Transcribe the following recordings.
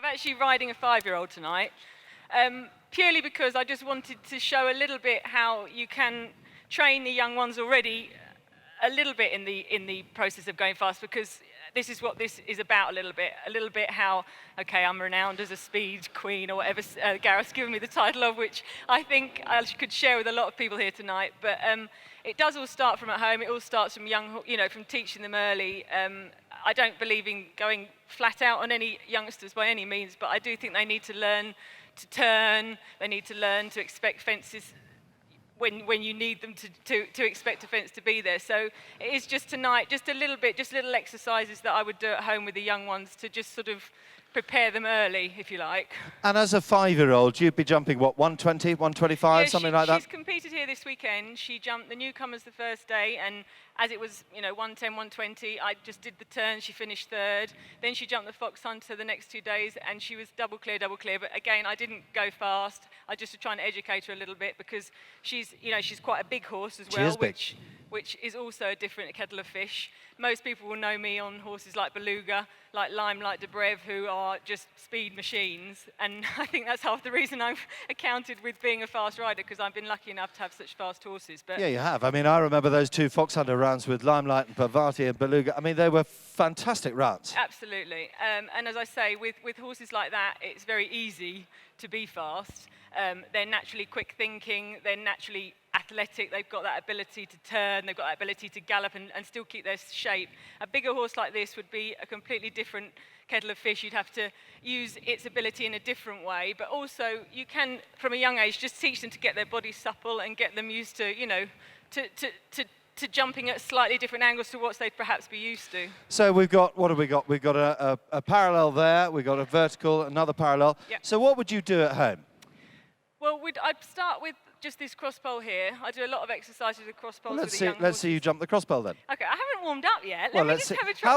I'm actually riding a 5-year-old tonight, purely because I just wanted to show a little bit how you can train the young ones already a little bit in the process of going fast, because this is what this is about a little bit how, okay, I'm renowned as a speed queen or whatever Gareth's given me the title of, which I think I could share with a lot of people here tonight. But it does all start from at home. It all starts from young, from teaching them early. I don't believe in going flat out on any youngsters by any means, but I do think they need to learn to turn. They need to learn to expect fences when you need them to expect a fence to be there. So it is just tonight, just a little bit, just little exercises that I would do at home with the young ones to just sort of prepare them early, if you like. And as a 5-year-old, you'd be jumping, what, 120, 125, something like that? She's competed here this weekend. She jumped the newcomers the first day, and as it was, 110, 120, I just did the turn. She finished third. Then she jumped the Fox Hunter the next 2 days, and she was double clear. But again, I didn't go fast. I just was trying to educate her a little bit, because she's quite a big horse as well, which is also a different kettle of fish. Most people will know me on horses like Beluga, like Limelight de Brève, who are just speed machines. And I think that's half the reason I've accounted with being a fast rider, because I've been lucky enough to have such fast horses. But yeah, you have. I mean, I remember those 2 Fox Hunter runs with Limelight and Parvati and Beluga. I mean, they were fantastic runs. Absolutely. And as I say, with horses like that, it's very easy to be fast. They're naturally quick thinking, they're naturally athletic, they've got that ability to turn, they've got that ability to gallop and still keep their shape. A bigger horse like this would be a completely different kettle of fish. You'd have to use its ability in a different way, but also you can, from a young age, just teach them to get their body supple and get them used to, to jumping at slightly different angles to what they'd perhaps be used to. So we've got, what have we got? We've got a parallel there, we've got a vertical, another parallel. Yep. So what would you do at home? Well, I'd start with just this cross pole here. I do a lot of exercises with cross poles with the young horses. Let's see you jump the cross pole then. Okay, I haven't warmed up yet. Let me just have a try.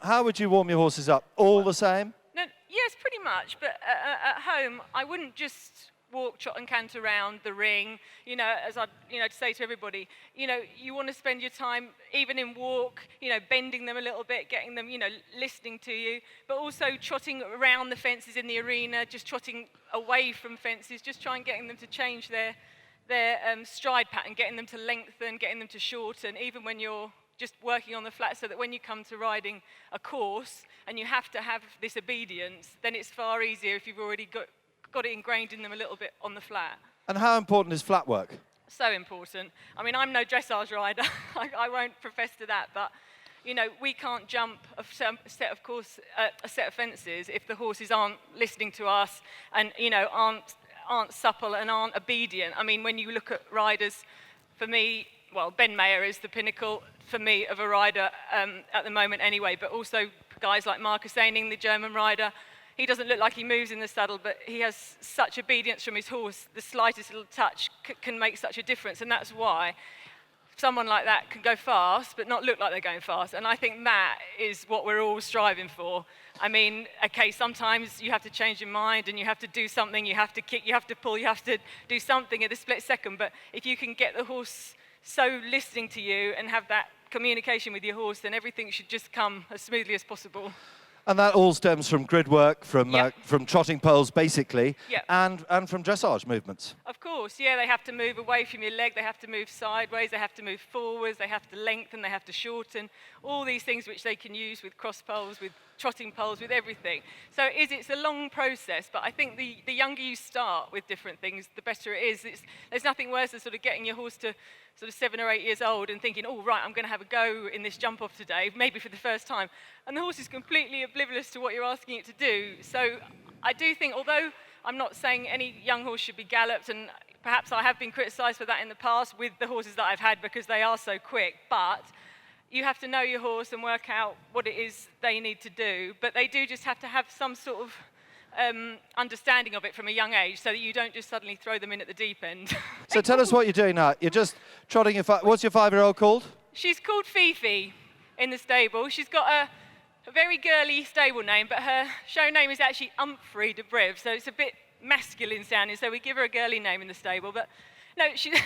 How would you warm your horses up? All the same? No, yes, pretty much. But at home, I wouldn't just walk, trot and canter around the ring, as I, to say to everybody, you want to spend your time, even in walk, bending them a little bit, getting them, listening to you, but also trotting around the fences in the arena, just trotting away from fences, just trying getting them to change their stride pattern, getting them to lengthen, getting them to shorten, even when you're just working on the flat, so that when you come to riding a course and you have to have this obedience, then it's far easier if you've already got it ingrained in them a little bit on the flat. And how important is flat work? So important. I mean, I'm no dressage rider. I won't profess to that, but we can't jump a set of fences if the horses aren't listening to us and aren't supple and aren't obedient. I mean, when you look at riders, for me, well, Ben Mayer is the pinnacle for me of a rider at the moment anyway, but also guys like Marcus Eining, the German rider. He doesn't look like he moves in the saddle, but he has such obedience from his horse. The slightest little touch can make such a difference, and that's why someone like that can go fast, but not look like they're going fast. And I think that is what we're all striving for. I mean, okay, sometimes you have to change your mind and you have to do something, you have to kick, you have to pull, you have to do something at a split second, but if you can get the horse so listening to you and have that communication with your horse, then everything should just come as smoothly as possible. And that all stems from grid work, from trotting poles, basically, and from dressage movements. Of course, yeah, they have to move away from your leg, they have to move sideways, they have to move forwards, they have to lengthen, they have to shorten, all these things which they can use with cross poles, with trotting poles, with everything. So it's a long process, but I think the younger you start with different things, the better it is. There's nothing worse than sort of getting your horse to sort of 7 or 8 years old and thinking, oh, right, I'm going to have a go in this jump off today, maybe for the first time. And the horse is completely oblivious to what you're asking it to do. So I do think, although I'm not saying any young horse should be galloped, and perhaps I have been criticised for that in the past with the horses that I've had because they are so quick, but you have to know your horse and work out what it is they need to do. But they do just have to have some sort of understanding of it from a young age, so that you don't just suddenly throw them in at the deep end. So tell us what you're doing now. You're just trotting your what's your 5-year-old called? She's called Fifi in the stable. She's got a very girly stable name, but her show name is actually Humphrey de Brève, so it's a bit masculine sounding, so we give her a girly name in the stable. But no, she's,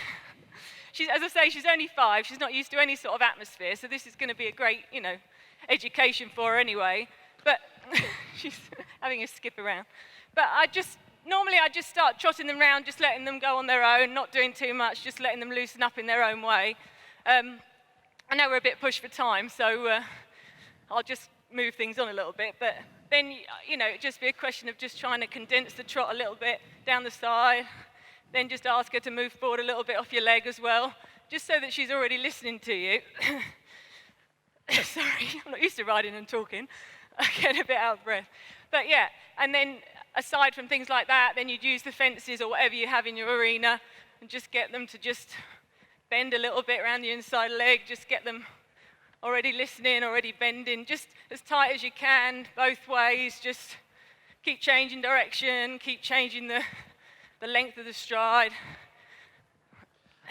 as I say, she's only 5. She's not used to any sort of atmosphere, so this is going to be a great, education for her anyway. But she's having a skip around. But normally I just start trotting them around, just letting them go on their own, not doing too much, just letting them loosen up in their own way. I know we're a bit pushed for time, so I'll just move things on a little bit. But then, it'd just be a question of just trying to condense the trot a little bit down the side. Then just ask her to move forward a little bit off your leg as well, just so that she's already listening to you. Sorry, I'm not used to riding and talking. I get a bit out of breath. But yeah, and then aside from things like that, then you'd use the fences or whatever you have in your arena and just get them to just bend a little bit around the inside leg, just get them already listening, already bending, just as tight as you can, both ways, just keep changing direction, keep changing the length of the stride.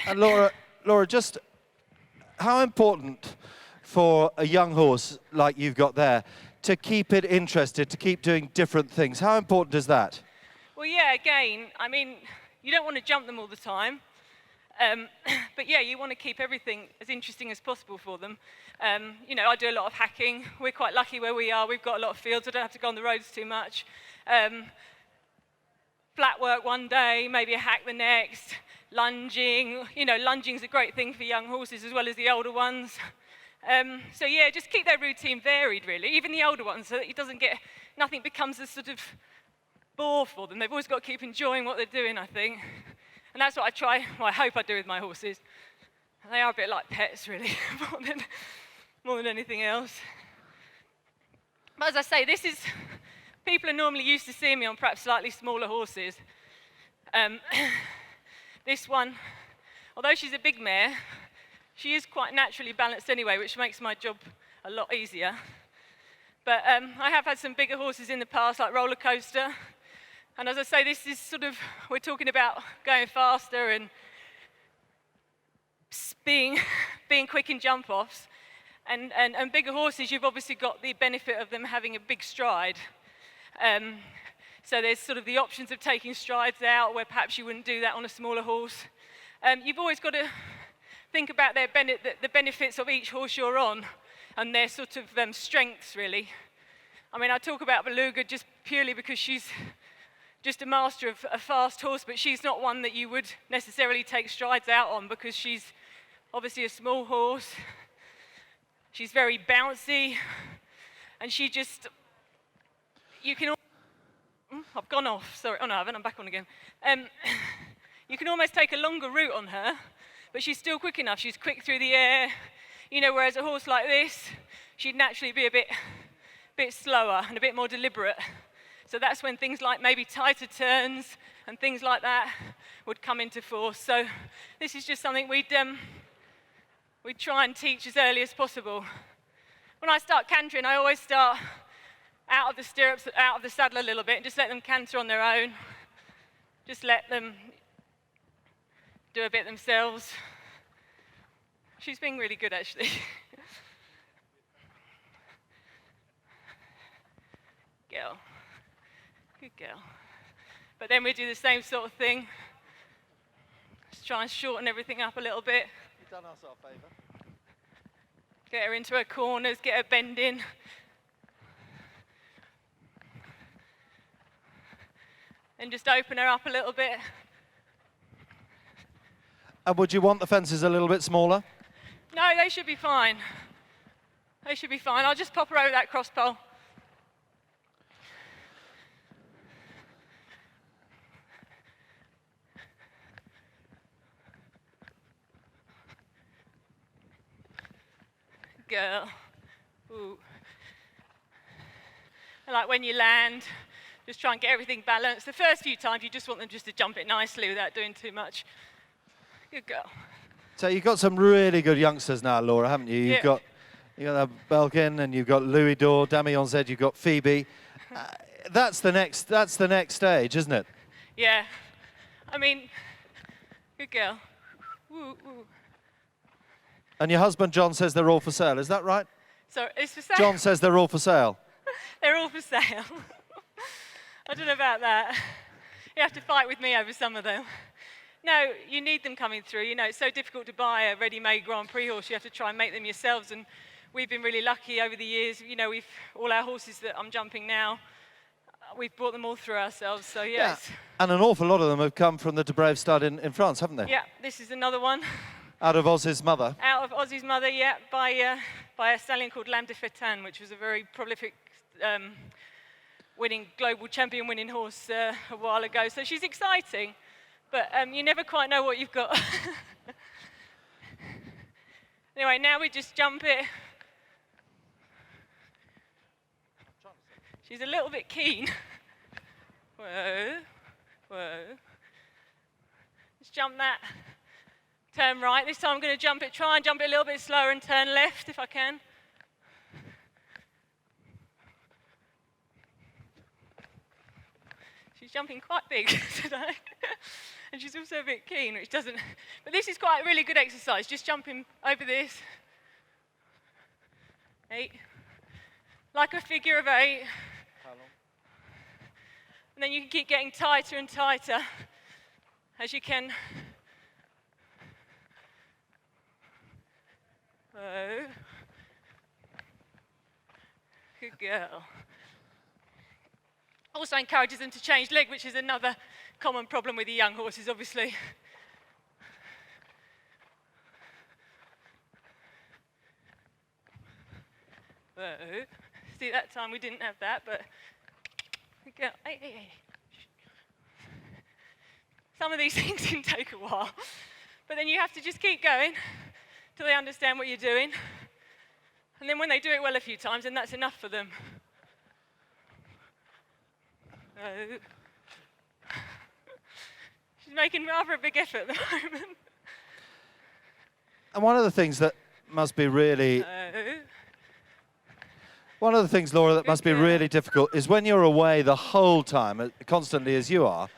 And Laura, just how important for a young horse like you've got there to keep it interested, to keep doing different things? How important is that? Well, yeah, again, I mean, you don't want to jump them all the time. But yeah, you want to keep everything as interesting as possible for them. I do a lot of hacking. We're quite lucky where we are. We've got a lot of fields. I don't have to go on the roads too much. Flat work one day, maybe a hack the next. Lunging. Lunging's a great thing for young horses as well as the older ones. So yeah, just keep their routine varied, really. Even the older ones, so that nothing becomes a sort of bore for them. They've always got to keep enjoying what they're doing, I think. And that's what I hope I do with my horses. They are a bit like pets, really, more than anything else. But as I say, people are normally used to seeing me on perhaps slightly smaller horses. This one, although she's a big mare, she is quite naturally balanced anyway, which makes my job a lot easier. But I have had some bigger horses in the past, like Roller Coaster. And as I say, this is we're talking about going faster and being quick in jump-offs. And bigger horses, you've obviously got the benefit of them having a big stride. So there's sort of the options of taking strides out where perhaps you wouldn't do that on a smaller horse. You've always got to think about the benefits of each horse you're on and their sort of strengths, really. I mean, I talk about Beluga just purely because she's just a master of a fast horse, but she's not one that you would necessarily take strides out on because she's obviously a small horse. She's very bouncy, and I've gone off, sorry. Oh no, I haven't, I'm back on again. You can almost take a longer route on her, but she's still quick enough. She's quick through the air, whereas a horse like this, she'd naturally be a bit slower and a bit more deliberate. So that's when things like maybe tighter turns and things like that would come into force. So this is just something we'd try and teach as early as possible. When I start cantering, I always start out of the stirrups, out of the saddle a little bit, and just let them canter on their own. Just let them do a bit themselves. She's been really good, actually. Girl. Good girl. But then we do the same sort of thing. Just try and shorten everything up a little bit. You've done us our favour. Get her into her corners, get her bending. And just open her up a little bit. And would you want the fences a little bit smaller? No, they should be fine. They should be fine. I'll just pop her over that cross pole. Girl. Ooh. And like when you land, just try and get everything balanced. The first few times, you just want them just to jump it nicely without doing too much. Good girl. So you've got some really good youngsters now, Laura, haven't you? You've got Belkin, and you've got Louis Dor, Damien Z, you've got Phoebe. That's the next stage, isn't it? Yeah. I mean, good girl. Woo, woo. And your husband, John, says they're all for sale. Is that right? So it's for sale? John says they're all for sale. They're all for sale. I don't know about that. You have to fight with me over some of them. No, you need them coming through. It's so difficult to buy a ready-made Grand Prix horse. You have to try and make them yourselves. And we've been really lucky over the years. You know, all our horses that I'm jumping now, we've brought them all through ourselves. So yes. Yeah. And an awful lot of them have come from the De Brave stud in France, haven't they? Yeah, this is another one. Out of Oz's mother. Out of Ozzy's mother, yeah, by a stallion called Lam de Fetan, which was a very prolific global champion winning horse a while ago. So she's exciting, but you never quite know what you've got. Anyway, now we just jump it. She's a little bit keen. Whoa, whoa. Let's jump that. Turn right. This time I'm going to jump it. Try and jump it a little bit slower and turn left if I can. She's jumping quite big today. And she's also a bit keen, which doesn't... But this is quite a really good exercise, just jumping over this. 8. Like a figure of 8. How long? And then you can keep getting tighter and tighter as you can. Oh. Good girl. Also encourages them to change leg, which is another common problem with the young horses, obviously. Oh. See, that time we didn't have that, but good girl. Hey, hey, hey. Some of these things can take a while, but then you have to just keep going till they understand what you're doing. And then when they do it well a few times, then that's enough for them. Oh. She's making rather a big effort at the moment. And one of the things that must be really... One of the things, Laura, that must be really difficult is when you're away the whole time, constantly as you are,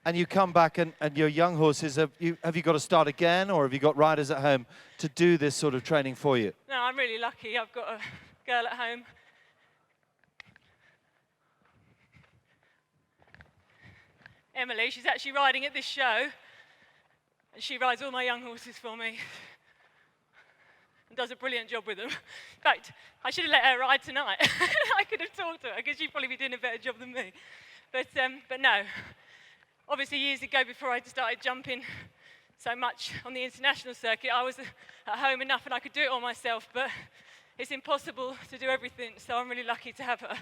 and you come back and your young horses, have you got to start again, or have you got riders at home to do this sort of training for you? No, I'm really lucky. I've got a girl at home. Emily, she's actually riding at this show, and she rides all my young horses for me and does a brilliant job with them. In fact, I should have let her ride tonight. I could have talked to her because she'd probably be doing a better job than me. But no. Obviously, years ago, before I started jumping so much on the international circuit, I was at home enough and I could do it all myself, but it's impossible to do everything, so I'm really lucky to have her.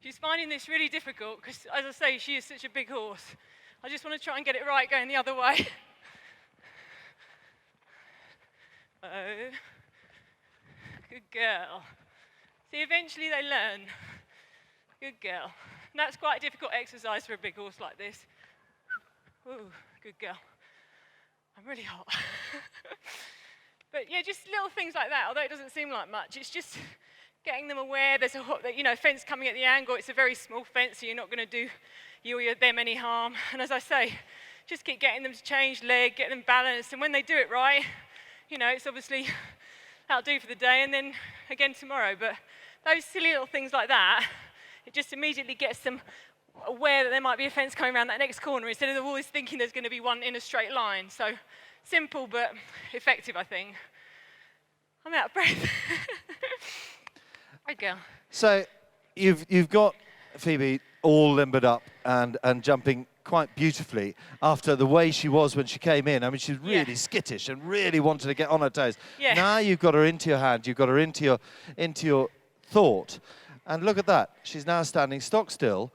She's finding this really difficult because, as I say, she is such a big horse. I just want to try and get it right going the other way. Oh, good girl. See, eventually they learn. Good girl. And that's quite a difficult exercise for a big horse like this. Ooh, good girl. I'm really hot. But yeah, just little things like that, although it doesn't seem like much. It's just getting them aware there's a fence coming at the angle. It's a very small fence, so you're not going to do you or them any harm. And as I say, just keep getting them to change leg, get them balanced. And when they do it right, it's obviously that'll do for the day and then again tomorrow. But those silly little things like that, it just immediately gets them aware that there might be a fence coming around that next corner instead of always thinking there's going to be one in a straight line. So simple but effective, I think. I'm out of breath. Good girl. So you've got Phoebe all limbered up and jumping quite beautifully after the way she was when she came in. I mean, she's really skittish and really wanted to get on her toes. Yeah. Now you've got her into your hand, you've got her into your thought. And look at that. She's now standing stock still.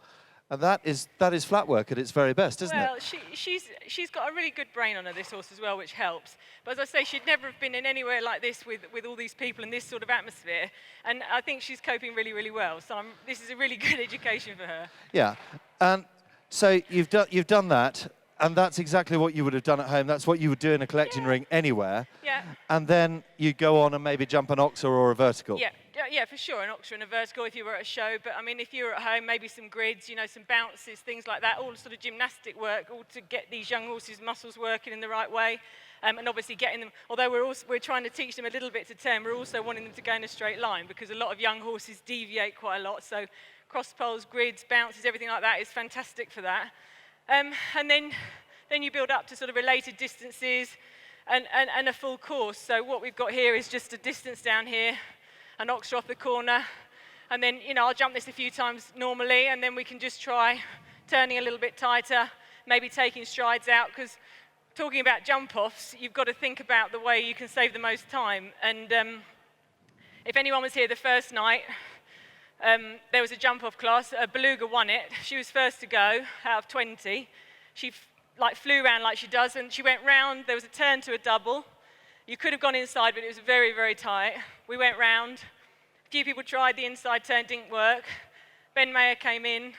And that is flat work at its very best, isn't it? Well, she's got a really good brain on her, this horse, as well, which helps. But as I say, she'd never have been in anywhere like this with all these people in this sort of atmosphere. And I think she's coping really, really well. So this is a really good education for her. Yeah. And so you've done that, and that's exactly what you would have done at home. That's what you would do in a collecting ring anywhere. Yeah. And then you go on and maybe jump an oxer or a vertical. Yeah, for sure, an oxer and a vertical if you were at a show. But I mean, if you were at home, maybe some grids, some bounces, things like that, all sort of gymnastic work, all to get these young horses' muscles working in the right way. And obviously getting them, although we're trying to teach them a little bit to turn, we're also wanting them to go in a straight line because a lot of young horses deviate quite a lot. So cross poles, grids, bounces, everything like that is fantastic for that. And then you build up to sort of related distances. and a full course. So what we've got here is just a distance down here, an oxer off the corner, and then, you know, I'll jump this a few times normally, and then we can just try turning a little bit tighter, maybe taking strides out, because talking about jump-offs, you've got to think about the way you can save the most time. And if anyone was here the first night, there was a jump-off class. Beluga won it. She was first to go out of 20. She flew around like she does, and she went round. There was a turn to a double. You could have gone inside, but it was very, very tight. We went round. A few people tried the inside turn, didn't work. Ben Mayer came in,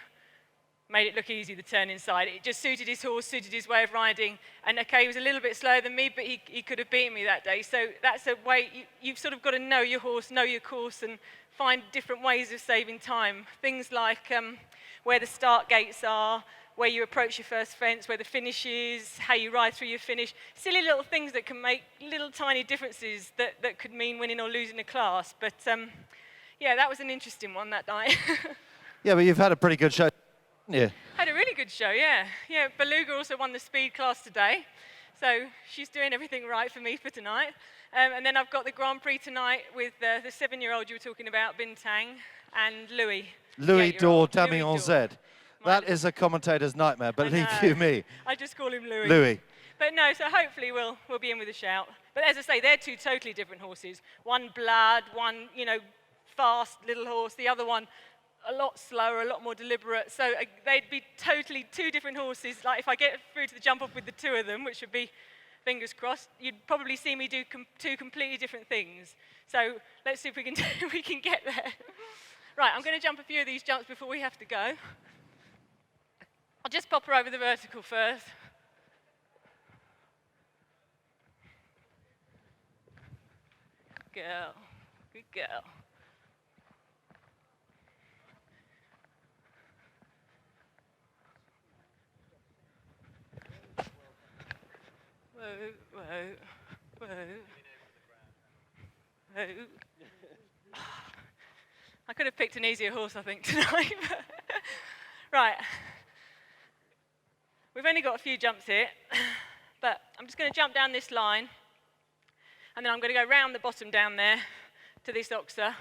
made it look easy, the turn inside. It just suited his horse, suited his way of riding. And okay, he was a little bit slower than me, but he could have beaten me that day. So that's a way, you've sort of got to know your horse, know your course, and find different ways of saving time. Things like where the start gates are, where you approach your first fence, where the finish is, how you ride through your finish. Silly little things that can make little tiny differences that could mean winning or losing a class. But yeah, that was an interesting one that night. Yeah, but you've had a pretty good show, haven't you? Had a really good show, yeah. Yeah, Beluga also won the speed class today. So she's doing everything right for me for tonight. And then I've got the Grand Prix tonight with the 7-year-old you were talking about, Bintang, and Louis. Louis Dor Damien Z. That is a commentator's nightmare, believe you me. I just call him Louis. Louis. But no, so hopefully we'll be in with a shout. But as I say, they're two totally different horses. One blood, one, you know, fast little horse. The other one a lot slower, a lot more deliberate. So they'd be totally two different horses. Like if I get through to the jump off with the two of them, which would be fingers crossed, you'd probably see me do two completely different things. So let's see if we can we can get there. Right, I'm going to jump a few of these jumps before we have to go. I'll just pop her over the vertical first. Good girl, good girl. Whoa, whoa, whoa, whoa. I could have picked an easier horse, I think, tonight. Right. We've only got a few jumps here, but I'm just going to jump down this line, and then I'm going to go round the bottom down there to this oxer,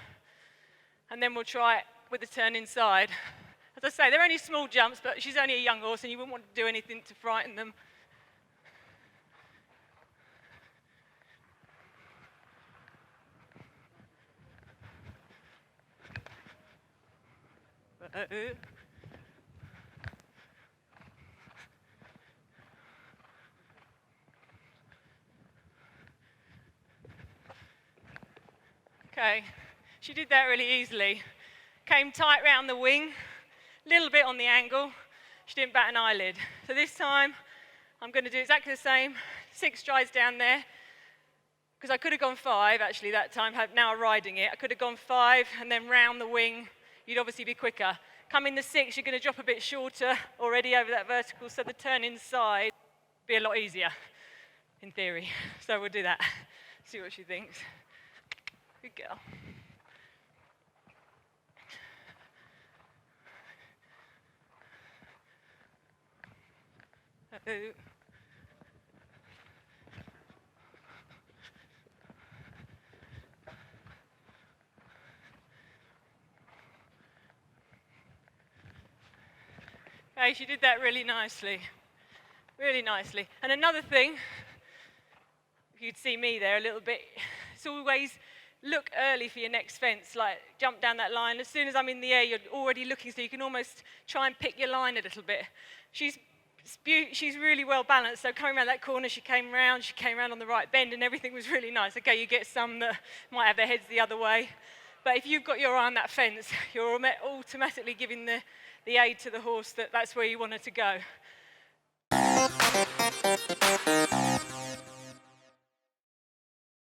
and then we'll try it with the turn inside. As I say, they're only small jumps, but she's only a young horse, and you wouldn't want to do anything to frighten them. Okay, she did that really easily. Came tight round the wing, a little bit on the angle. She didn't bat an eyelid. So this time, I'm going to do exactly the same, 6 strides down there, because I could have gone 5 actually that time, now riding it. I could have gone 5 and then round the wing. You'd obviously be quicker. Come in the 6, you're going to drop a bit shorter already over that vertical, so the turn inside will be a lot easier, in theory. So we'll do that, see what she thinks. Good girl. Uh-oh. Okay, she did that really nicely. Really nicely. And another thing, if you'd see me there a little bit, it's always look early for your next fence, like jump down that line. As soon as I'm in the air, you're already looking, so you can almost try and pick your line a little bit. She's really well balanced, so coming around that corner, she came round on the right bend, and everything was really nice. Okay, you get some that might have their heads the other way, but if you've got your eye on that fence, you're automatically giving the aid to the horse that's where you want her to go.